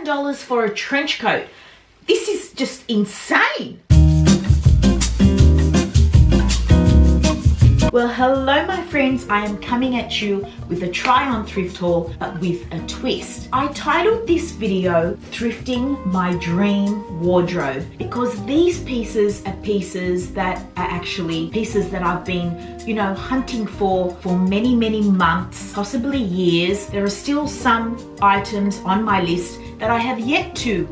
$7 for a trench coat. This is just insane. Well, hello my friends, I am coming at you with a try on thrift haul, but with a twist. I titled this video, Thrifting My Dream Wardrobe, because these pieces are pieces that are actually pieces that I've been, hunting for many, many months, possibly years. There are still some items on my list that I have yet to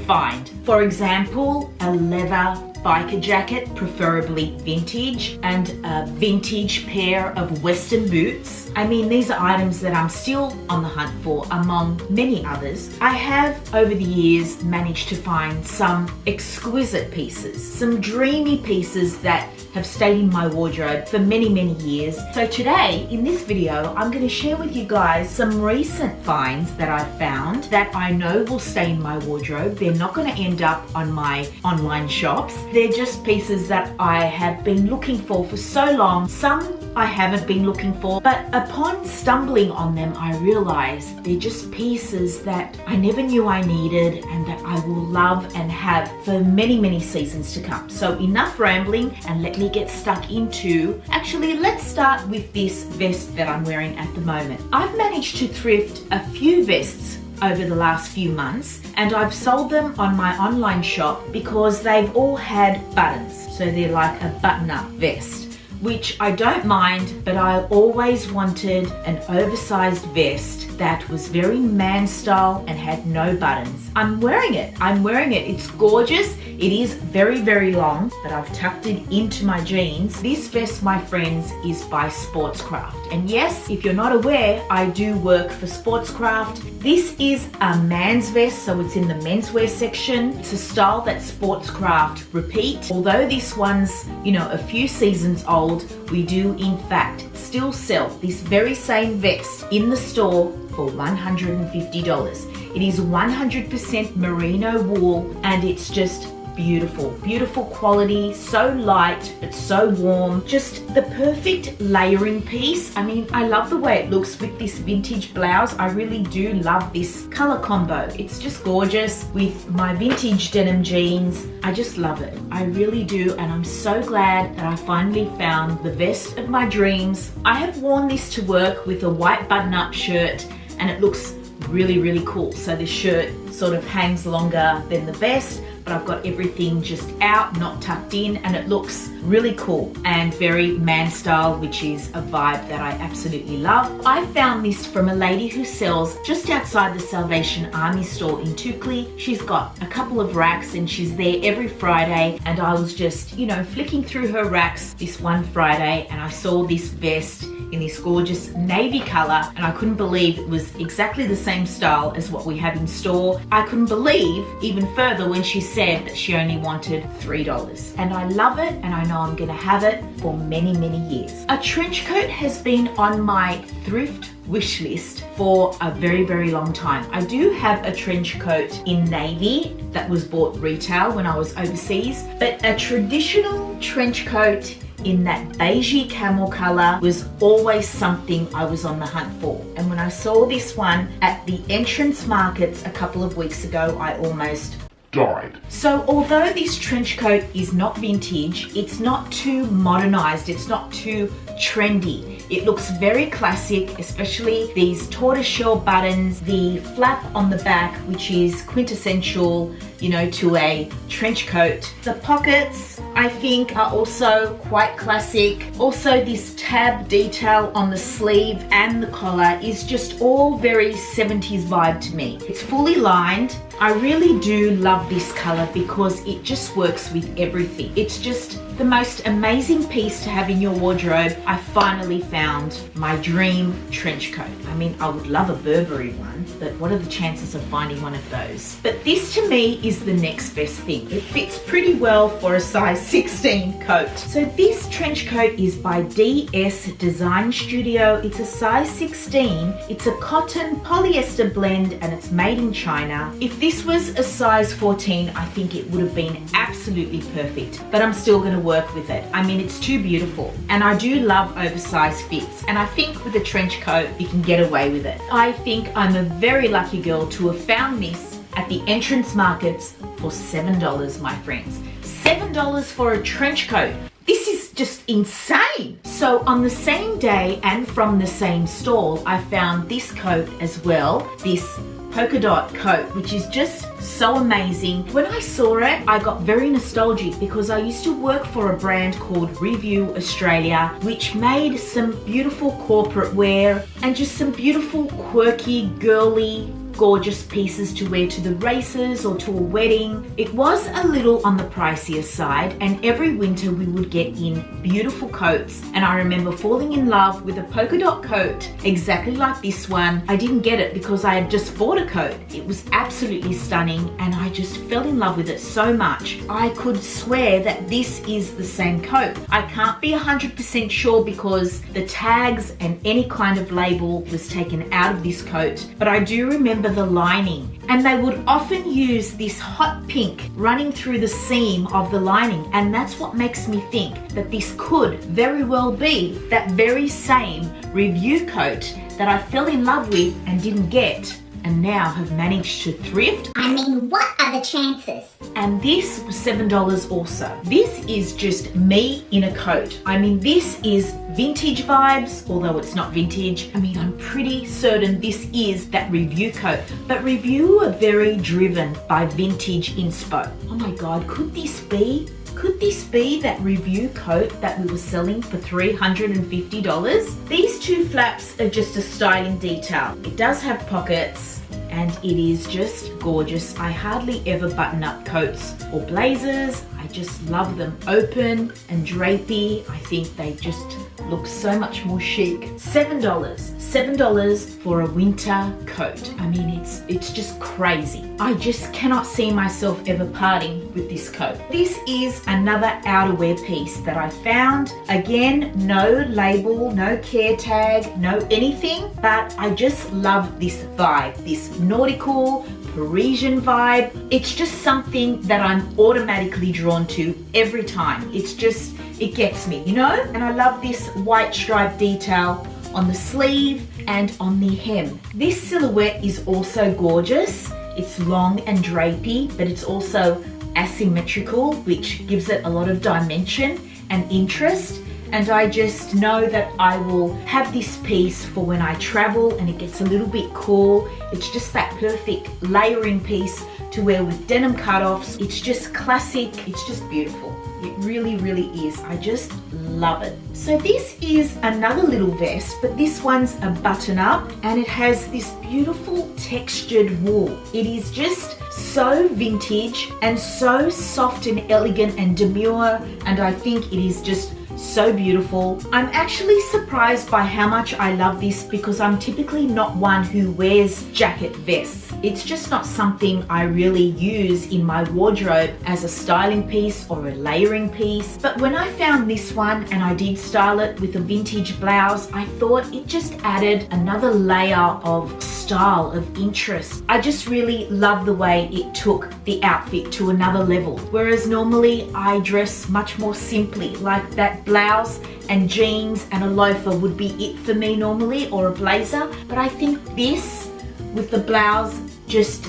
find. For example, a leather biker jacket, preferably vintage, and a vintage pair of Western boots. I mean, these are items that I'm still on the hunt for, among many others. I have, over the years, managed to find some exquisite pieces, some dreamy pieces that have stayed in my wardrobe for many, many years. So today, in this video, I'm going to share with you guys some recent finds that I've found that I know will stay in my wardrobe. They're not going to end up on my online shops. They're just pieces that I have been looking for so long. Some I haven't been looking for, but upon stumbling on them, I realized they're just pieces that I never knew I needed and that I will love and have for many, many seasons to come. So enough rambling and let me get stuck into, let's start with this vest that I'm wearing at the moment. I've managed to thrift a few vests over the last few months, and I've sold them on my online shop because they've all had buttons. So they're like a button-up vest, which I don't mind, but I always wanted an oversized vest that was very man style and had no buttons. I'm wearing it. It's gorgeous. It is very, very long, but I've tucked it into my jeans. This vest, my friends, is by Sportscraft. And yes, if you're not aware, I do work for Sportscraft. This is a man's vest, so it's in the menswear section. It's a style that Sportscraft repeat. Although this one's, a few seasons old, we do in fact still sell this very same vest in the store for $150. It is 100% merino wool, and it's just beautiful quality, so light but so warm, just the perfect layering piece. I mean, I love the way it looks with this vintage blouse. I really do love this color combo. It's just gorgeous with my vintage denim jeans. I just love it. I really do, and I'm so glad that I finally found the vest of my dreams. I have worn this to work with a white button-up shirt, and it looks really, really cool. So the shirt sort of hangs longer than the vest, but I've got everything just out, not tucked in, and it looks really cool and very man style, which is a vibe that I absolutely love. I found this from a lady who sells just outside the Salvation Army store in Toukley. She's got a couple of racks and she's there every Friday, and I was just, flicking through her racks this one Friday, and I saw this vest in this gorgeous navy color, and I couldn't believe it was exactly the same style as what we have in store. I couldn't believe even further when she said that she only wanted $3. And I love it, and I know I'm gonna have it for many, many years. A trench coat has been on my thrift wish list for a very, very long time. I do have a trench coat in navy that was bought retail when I was overseas, but a traditional trench coat in that beigey camel color was always something I was on the hunt for. And when I saw this one at the entrance markets a couple of weeks ago, I almost died. So although this trench coat is not vintage, it's not too modernized, it's not too trendy. It looks very classic, especially these tortoiseshell buttons, the flap on the back, which is quintessential, to a trench coat. The pockets, I think, are also quite classic. Also, this tab detail on the sleeve and the collar is just all very 70s vibe to me. It's fully lined. I really do love this color because it just works with everything. It's just the most amazing piece to have in your wardrobe. I finally found my dream trench coat. I mean, I would love a Burberry one, but what are the chances of finding one of those? But this to me is the next best thing. It fits pretty well for a size 16 coat. So this trench coat is by Dedes Design Studio. It's a size 16. It's a cotton polyester blend, and it's made in China. If this was a size 14, I think it would have been absolutely perfect, but I'm still going to work with it. I mean, it's too beautiful, and I do love oversized fits, and I think with a trench coat you can get away with it. I think I'm a very lucky girl to have found this at the entrance markets for $7, my friends. $7 for a trench coat. This is just insane. So on the same day and from the same stall, I found this coat as well, this polka dot coat, which is just so amazing. When I saw it, I got very nostalgic because I used to work for a brand called Review Australia, which made some beautiful corporate wear and just some beautiful, quirky, girly, gorgeous pieces to wear to the races or to a wedding. It was a little on the pricier side, and every winter we would get in beautiful coats, and I remember falling in love with a polka dot coat exactly like this one. I didn't get it because I had just bought a coat. It was absolutely stunning and I just fell in love with it so much. I could swear that this is the same coat. I can't be 100% sure because the tags and any kind of label was taken out of this coat, but I do remember the lining, and they would often use this hot pink running through the seam of the lining, and that's what makes me think that this could very well be that very same Review coat that I fell in love with and didn't get, and now have managed to thrift. I mean, what are the chances? And this was $7 also. This is just me in a coat. I mean, this is vintage vibes, although it's not vintage. I mean, I'm pretty certain this is that Review coat. But Review are very driven by vintage inspo. Oh my God, could this be? Could this be that Review coat that we were selling for $350? These two flaps are just a styling detail. It does have pockets and it is just gorgeous. I hardly ever button up coats or blazers. I just love them open and drapey. I think they just look so much more chic. $7 for a winter coat. I mean, it's just crazy. I just cannot see myself ever parting with this coat. This is another outerwear piece that I found. Again, no label, no care tag, no anything, but I just love this vibe, this nautical, Parisian vibe. It's just something that I'm automatically drawn to every time. It's just, it gets me, you know? And I love this white stripe detail on the sleeve and on the hem. This silhouette is also gorgeous. It's long and drapey, but it's also asymmetrical, which gives it a lot of dimension and interest. And I just know that I will have this piece for when I travel and it gets a little bit cool. It's just that perfect layering piece to wear with denim cutoffs. It's just classic. It's just beautiful. It really, really is. I just love it. So this is another little vest, but this one's a button up and it has this beautiful textured wool. It is just so vintage and so soft and elegant and demure, and I think it is just so beautiful. I'm actually surprised by how much I love this because I'm typically not one who wears jacket vests. It's just not something I really use in my wardrobe as a styling piece or a layering piece. But when I found this one and I did style it with a vintage blouse, I thought it just added another layer of style, of interest. I just really love the way it took the outfit to another level. Whereas normally I dress much more simply, like that blouse and jeans and a loafer would be it for me normally, or a blazer. But I think this with the blouse, just,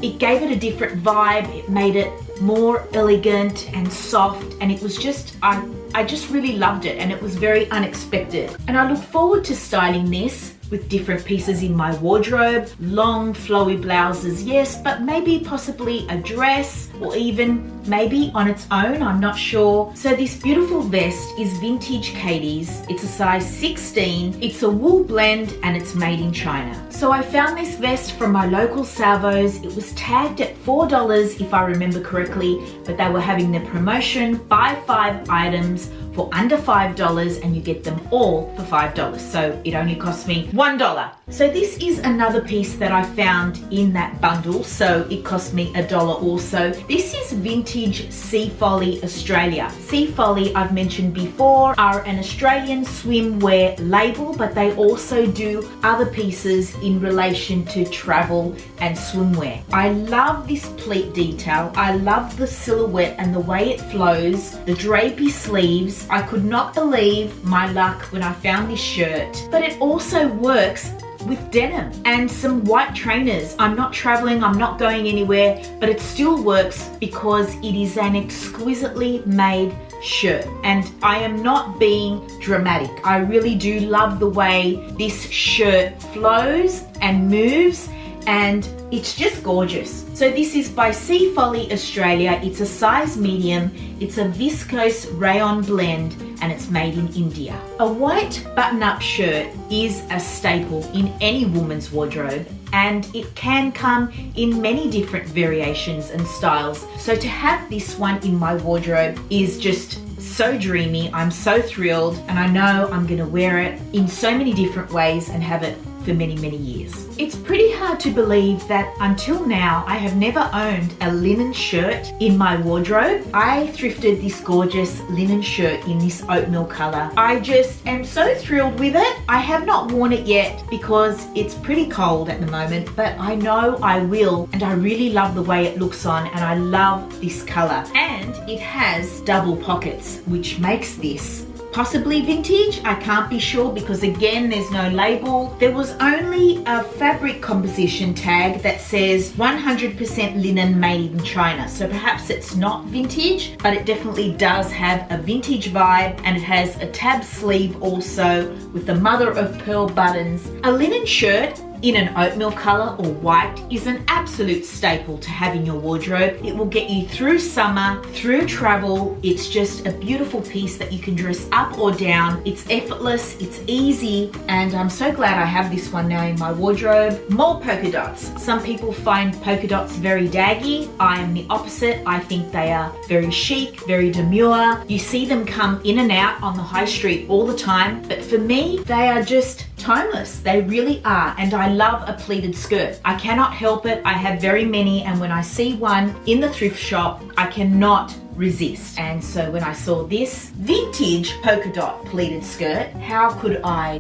it gave it a different vibe. It made it more elegant and soft, and it was just, I just really loved it, and it was very unexpected. And I look forward to styling this with different pieces in my wardrobe. Long flowy blouses, yes, but maybe possibly a dress, or even maybe on its own, I'm not sure. So this beautiful vest is vintage Katie's. It's a size 16. It's a wool blend and it's made in China. So I found this vest from my local Salvos. It was tagged at $4 if I remember correctly, but they were having the promotion, buy 5 items for under $5 and you get them all for $5. So it only cost me $1. So this is another piece that I found in that bundle. So it cost me $1 also. This is vintage Sea Folly Australia. Sea Folly, I've mentioned before, are an Australian swimwear label, but they also do other pieces in relation to travel and swimwear. I love this pleat detail. I love the silhouette and the way it flows, the drapey sleeves. I could not believe my luck when I found this shirt, but it also works with denim and some white trainers. I'm not traveling, I'm not going anywhere, but it still works because it is an exquisitely made shirt. And I am not being dramatic. I really do love the way this shirt flows and moves, and it's just gorgeous. So this is by Sea Folly Australia. It's a size medium. It's a viscose rayon blend and it's made in India. A white button-up shirt is a staple in any woman's wardrobe, and it can come in many different variations and styles. So to have this one in my wardrobe is just so dreamy. I'm so thrilled, and I know I'm gonna wear it in so many different ways and have it for many, many years. It's pretty hard to believe that until now I have never owned a linen shirt in my wardrobe. I thrifted this gorgeous linen shirt in this oatmeal color. I just am so thrilled with it. I have not worn it yet because it's pretty cold at the moment, but I know I will, and I really love the way it looks on, and I love this color. And it has double pockets, which makes this possibly vintage. I can't be sure because again, there's no label. There was only a fabric composition tag that says 100% linen made in China. So perhaps it's not vintage, but it definitely does have a vintage vibe, and it has a tab sleeve also with the mother of pearl buttons. A linen shirt in an oatmeal color or white is an absolute staple to have in your wardrobe. It will get you through summer, through travel. It's just a beautiful piece that you can dress up or down. It's effortless, it's easy, and I'm so glad I have this one now in my wardrobe. More polka dots. Some people find polka dots very daggy. I am the opposite. I think they are very chic, very demure. You see them come in and out on the high street all the time, but for me, they are just timeless. They really are. And I love a pleated skirt. I cannot help it. I have very many, and when I see one in the thrift shop, I cannot resist. And so when I saw this vintage polka dot pleated skirt, how could I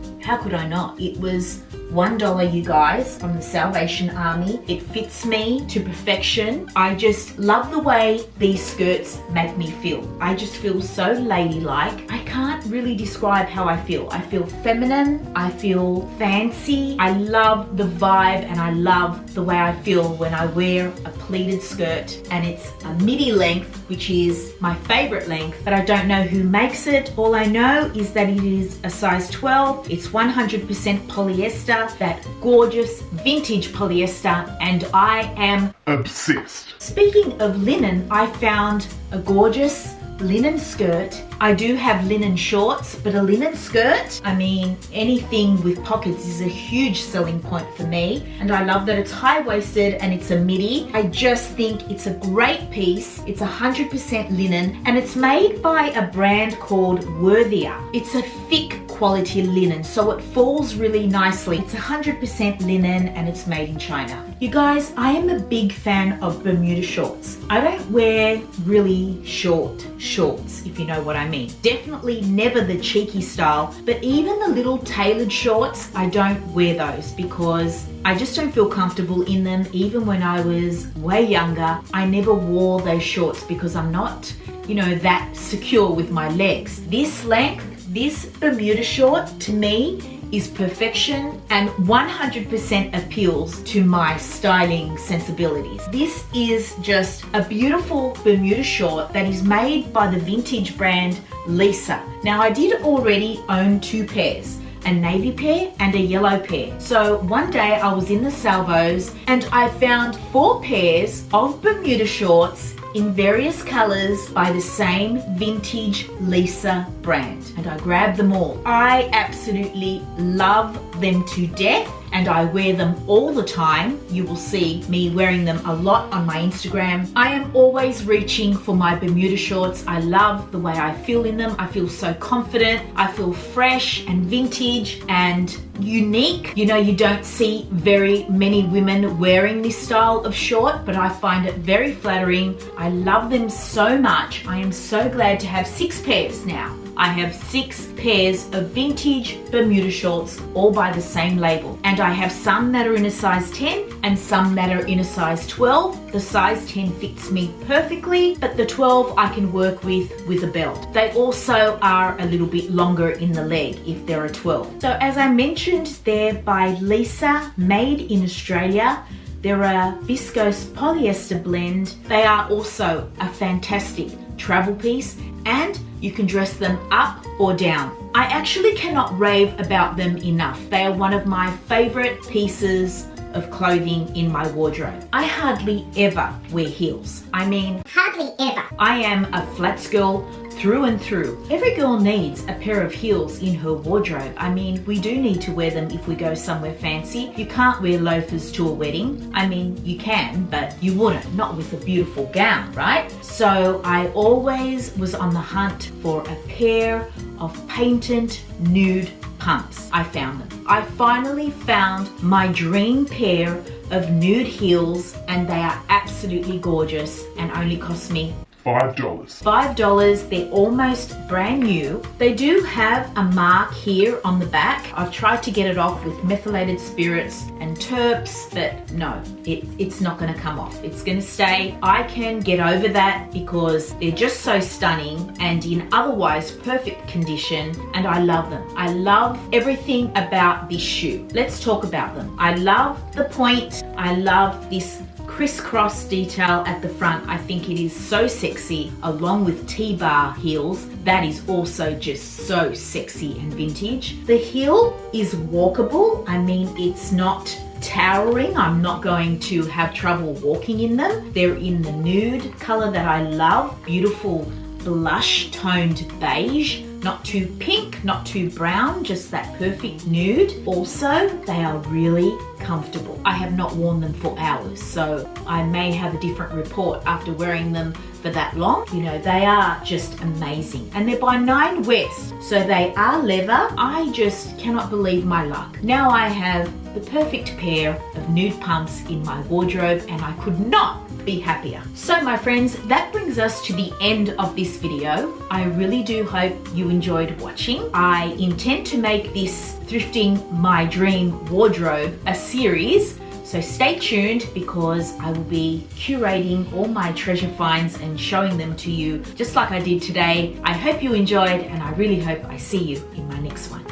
not? It was $1, you guys, from the Salvation Army. It fits me to perfection. I just love the way these skirts make me feel. I just feel so ladylike. I can't really describe how I feel. I feel feminine. I feel fancy. I love the vibe, and I love the way I feel when I wear a pleated skirt, and it's a midi length, which is my favorite length, but I don't know who makes it. All I know is that it is a size 12. It's 100% polyester, that gorgeous vintage polyester, and I am obsessed. Speaking of linen, I found a gorgeous linen skirt. I do have linen shorts, but a linen skirt, I mean, anything with pockets is a huge selling point for me. And I love that it's high-waisted and it's a midi. I just think it's a great piece. It's 100% linen, and it's made by a brand called Worthier. It's a thick quality linen, so it falls really nicely. It's 100% linen, and it's made in China. You guys, I am a big fan of Bermuda shorts. I don't wear really short shorts, if you know what I mean. Definitely never the cheeky style, but even the little tailored shorts, I don't wear those because I just don't feel comfortable in them. Even when I was way younger, I never wore those shorts because I'm not, you know, that secure with my legs. This length, this Bermuda short, to me, is perfection and 100% appeals to my styling sensibilities. This is just a beautiful Bermuda short that is made by the vintage brand Lisa. Now, I did already own two pairs, a navy pair and a yellow pair. So one day I was in the Salvos and I found 4 pairs of Bermuda shorts in various colors by the same vintage Lisa brand, and I grabbed them all. I absolutely love them to death, and I wear them all the time. You will see me wearing them a lot on my Instagram. I am always reaching for my Bermuda shorts. I love the way I feel in them. I feel so confident. I feel fresh and vintage and unique. You know, you don't see very many women wearing this style of short, but I find it very flattering. I love them so much. I am so glad to have 6 pairs now. I have 6 pairs of vintage Bermuda shorts, all by the same label. And I have some that are in a size 10 and some that are in a size 12. The size 10 fits me perfectly, but the 12 I can work with a belt. They also are a little bit longer in the leg if they're a 12. So as I mentioned, they're by Lisa, made in Australia. They're a viscose polyester blend. They are also a fantastic travel piece, and you can dress them up or down. I actually cannot rave about them enough. They are one of my favorite pieces of clothing in my wardrobe. I hardly ever wear heels. I mean, Hardly ever. I am a flats girl through and through. Every girl needs a pair of heels in her wardrobe. I mean, we do need to wear them if we go somewhere fancy. You can't wear loafers to a wedding. I mean, you can, but you wouldn't, not with a beautiful gown, right? So I always was on the hunt for a pair of patent nude pumps. I found them. I finally found my dream pair of nude heels, and they are absolutely gorgeous and only cost me $5. $5. They're almost brand new. They do have a mark here on the back. I've tried to get it off with methylated spirits and terps, but no, it's not going to come off. It's going to stay. I can get over that because they're just so stunning and in otherwise perfect condition, and I love them. I love everything about this shoe. Let's talk about them. I love the point. I love this crisscross detail at the front. I think it is so sexy, along with T-bar heels. That is also just so sexy and vintage. The heel is walkable. I mean, it's not towering. I'm not going to have trouble walking in them. They're in the nude color that I love. Beautiful blush toned beige. Not too pink, not too brown, just that perfect nude. Also, they are really comfortable. I have not worn them for hours, so I may have a different report after wearing them for that long. You know, they are just amazing. And they're by 9 West, so they are leather. I just cannot believe my luck. Now I have the perfect pair of nude pumps in my wardrobe, and I could not be happier. So my friends, that brings us to the end of this video. I really do hope you enjoyed watching. I intend to make this Thrifting My Dream Wardrobe a series, so stay tuned because I will be curating all my treasure finds and showing them to you just like I did today. I hope you enjoyed, and I really hope I see you in my next one.